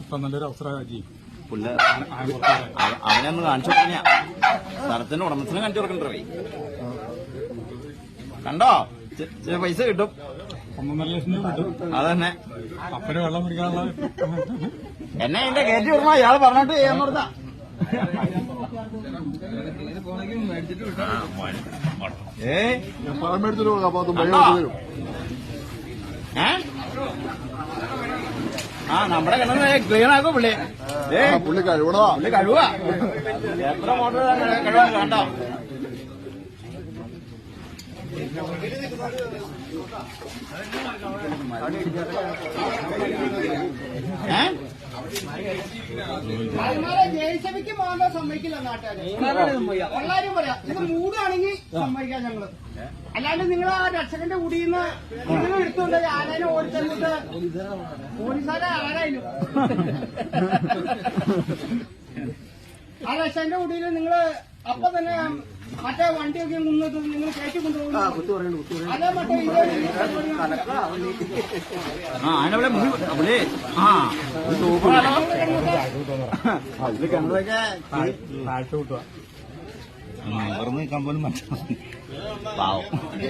ഇപ്പൊ നല്ലൊരു അവസരം പുല്ല് അവനെ ഒന്ന് കാണിച്ചു കൊടുക്കണ സ്ഥലത്തിന്റെ ഉടമസ്ഥനെ കാണിച്ചു കൊടുക്കണ്ടേ കണ്ടോ പൈസ കിട്ടും 1.5 ലക്ഷം രൂപ കിട്ടും. അതന്നെ അപ്പന് വെള്ളം കുടിക്കാനുള്ള എന്നെ എന്റെ കയറ്റി വിടണോ ഇയാള് പറഞ്ഞിട്ട് ചെയ്യാൻ പറഞ്ഞ നമ്മുടെ കിണറ് ക്ലീൻ ആക്കും പുള്ളി പുള്ളി കഴിവണോ പുള്ളി കഴിവാ എത്ര മോട്ടർ കഴിവാൻ കണ്ടോ ജയസഭയ്ക്ക് പോകാൻ സമ്മതിക്കില്ല നാട്ടുകാര്. എല്ലാരും പറയാം ഇത് മൂടാണെങ്കിൽ സമ്മതിക്കാം ഞങ്ങള്. അല്ലാണ്ട് നിങ്ങൾ ആ രക്ഷകന്റെ കുടിയുന്ന നിങ്ങൾ എടുത്തുകൊണ്ട് ആരാനും ഓടിച്ചെന്നിട്ട് പോലീസുകാരെ ആരായാലും ആ രക്ഷകന്റെ കുടിയിൽ നിങ്ങള് അപ്പൊ തന്നെ മറ്റേ വണ്ടിയൊക്കെ മുന്നിട്ട് നിങ്ങൾ കയറ്റി കൊണ്ടുപോകും. അല്ല മറ്റേ കിണറൊക്കെ നിൽക്കാൻ പോലും മനസ്സിലാവും.